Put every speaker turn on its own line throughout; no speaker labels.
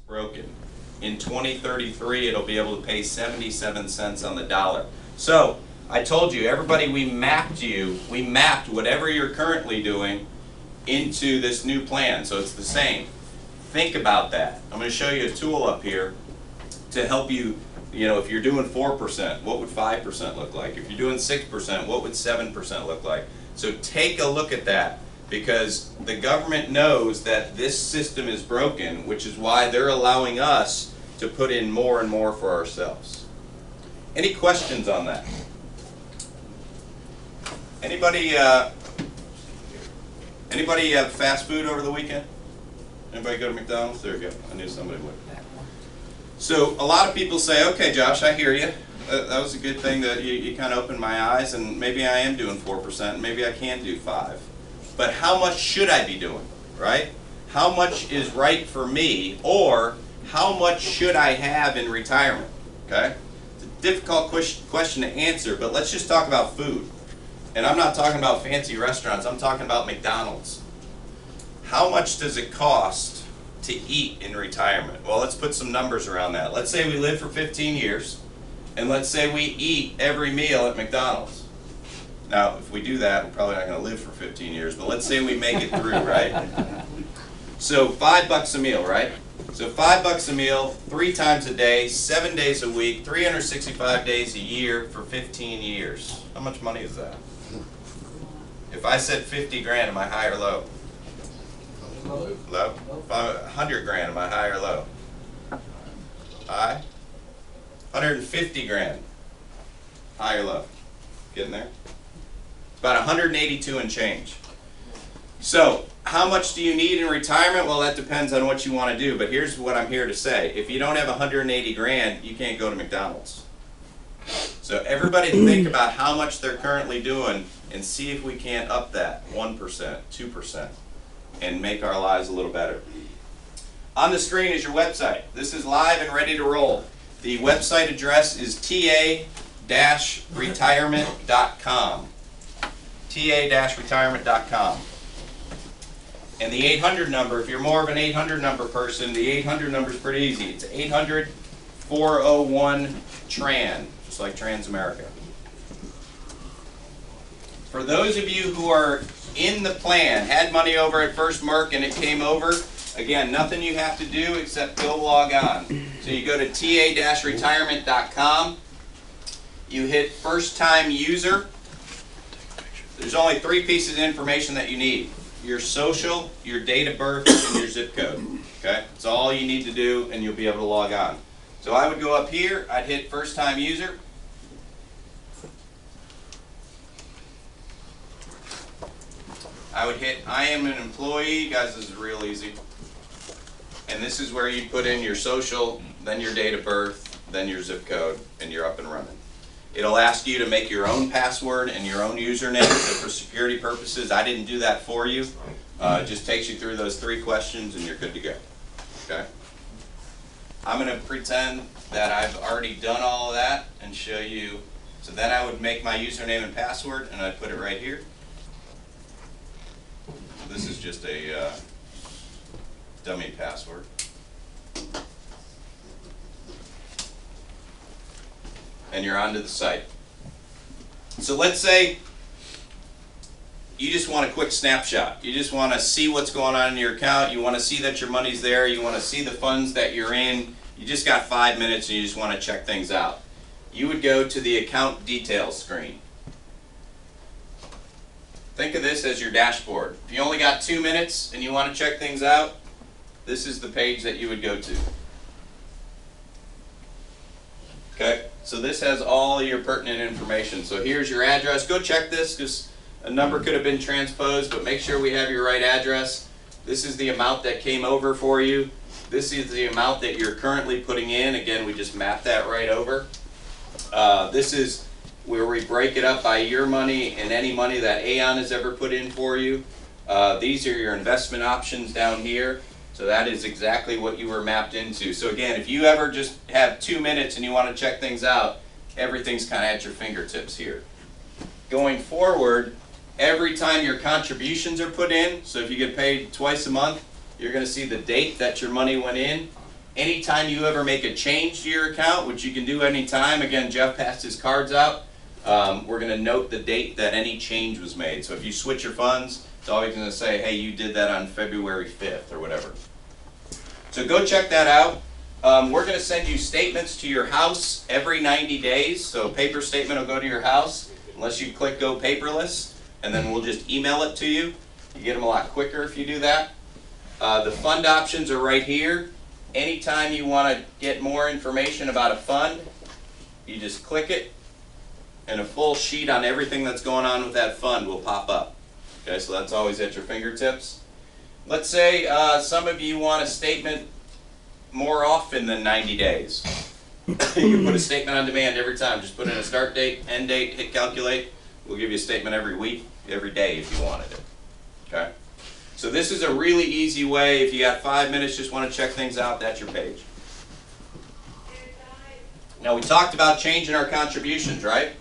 broken. In 2033, it'll be able to pay 77 cents on the dollar. So, I told you, everybody, we mapped whatever you're currently doing into this new plan, so it's the same. Think about that. I'm going to show you a tool up here to help you, if you're doing 4%, what would 5% look like? If you're doing 6%, what would 7% look like? So take a look at that, because the government knows that this system is broken, which is why they're allowing us to put in more and more for ourselves. Any questions on that? Anybody have fast food over the weekend? Anybody go to McDonald's? There you go. I knew somebody would. So a lot of people say, okay, Josh, I hear you. That was a good thing that you kind of opened my eyes, and maybe I am doing 4%, and maybe I can do 5%. But how much should I be doing, right? How much is right for me, or how much should I have in retirement, okay? It's a difficult question to answer, but let's just talk about food. And I'm not talking about fancy restaurants, I'm talking about McDonald's. How much does it cost to eat in retirement? Well, let's put some numbers around that. Let's say we live for 15 years, and let's say we eat every meal at McDonald's. Now, if we do that, we're probably not going to live for 15 years, but let's say we make it through, right? So $5 a meal, right? So $5 a meal, 3 times a day, 7 days a week, 365 days a year for 15 years. How much money is that? If I said 50 grand, am I high or low? Low? 100 grand, am I high or low? High? 150 grand. High or low? Getting there? About 182 and change. So, how much do you need in retirement? Well, that depends on what you want to do, but here's what I'm here to say. If you don't have 180 grand, you can't go to McDonald's. So everybody think about how much they're currently doing and see if we can't up that 1%, 2%, and make our lives a little better. On the screen is your website. This is live and ready to roll. The website address is ta-retirement.com. ta-retirement.com. And the 800 number, if you're more of an 800 number person, the 800 number is pretty easy. It's 800-401-TRAN, just like Transamerica. For those of you who are in the plan, had money over at First Merc and it came over, again, nothing you have to do except go log on. So you go to ta-retirement.com, you hit first time user. There's only 3 pieces of information that you need. Your social, your date of birth, and your zip code. Okay? That's all you need to do and you'll be able to log on. So I would go up here, I'd hit first time user. I would hit I am an employee. Guys, this is real easy. And this is where you put in your social, then your date of birth, then your zip code, and you're up and running. It'll ask you to make your own password and your own username, so for security purposes, I didn't do that for you. It just takes you through those 3 questions and you're good to go. Okay? I'm going to pretend that I've already done all of that and show you. So then I would make my username and password and I'd put it right here. This is just a dummy password. And you're onto the site. So let's say you just want a quick snapshot. You just want to see what's going on in your account. You want to see that your money's there. You want to see the funds that you're in. You just got 5 minutes and you just want to check things out. You would go to the account details screen. Think of this as your dashboard. If you only got 2 minutes and you want to check things out, this is the page that you would go to. Okay, so this has all your pertinent information. So here's your address. Go check this because a number could have been transposed, but make sure we have your right address. This is the amount that came over for you. This is the amount that you're currently putting in. Again, we just mapped that right over. This is where we break it up by your money and any money that Aon has ever put in for you. These are your investment options down here. So that is exactly what you were mapped into. So again, if you ever just have 2 minutes and you want to check things out, everything's kind of at your fingertips here. Going forward, every time your contributions are put in, so if you get paid twice a month, you're going to see the date that your money went in Anytime you ever make a change to your account, which you can do anytime, again, Jeff passed his cards out, we're going to note the date that any change was made. So if you switch your funds, it's always going to say, hey, you did that on February 5th or whatever. So go check that out. We're going to send you statements to your house every 90 days. So a paper statement will go to your house, unless you click Go Paperless, and then we'll just email it to you. You get them a lot quicker if you do that. The fund options are right here. Anytime you want to get more information about a fund, you just click it, and a full sheet on everything that's going on with that fund will pop up. Okay, so that's always at your fingertips. Let's say some of you want a statement more often than 90 days. You can put a statement on demand every time. Just put in a start date, end date, hit calculate. We'll give you a statement every week, every day if you wanted it. Okay? So this is a really easy way. If you got 5 minutes, just want to check things out, that's your page. Now we talked about changing our contributions, right?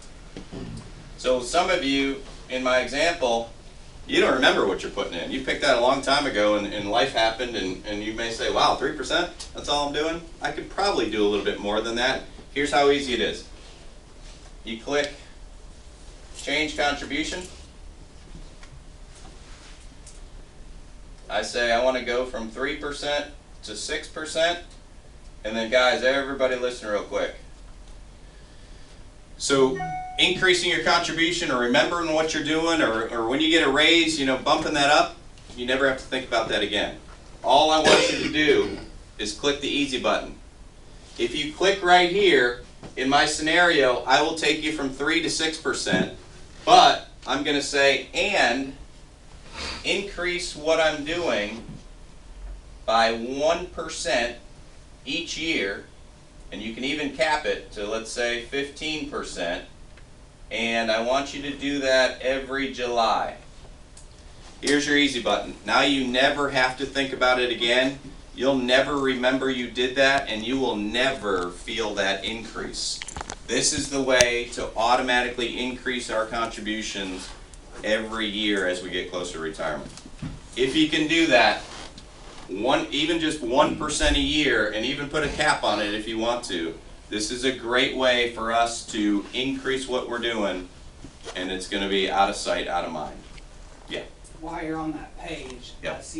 So some of you, in my example, you don't remember what you're putting in. You picked that a long time ago and life happened and you may say, wow, 3%? That's all I'm doing? I could probably do a little bit more than that. Here's how easy it is. You click Change Contribution. I say I want to go from 3% to 6%. And then guys, everybody listen real quick. So increasing your contribution or remembering what you're doing or when you get a raise, bumping that up, you never have to think about that again. All I want you to do is click the easy button. If you click right here, in my scenario, I will take you from 3 to 6%, but I'm going to say, and increase what I'm doing by 1% each year, and you can even cap it to, let's say, 15%, and I want you to do that every July. Here's your easy button. Now you never have to think about it again. You'll never remember you did that, and you will never feel that increase. This is the way to automatically increase our contributions every year as we get closer to retirement. If you can do that, even just 1% a year, and even put a cap on it if you want to, this is a great way for us to increase what we're doing, and it's going to be out of sight, out of mind. Yeah.
While you're on that page,
Yep.
I see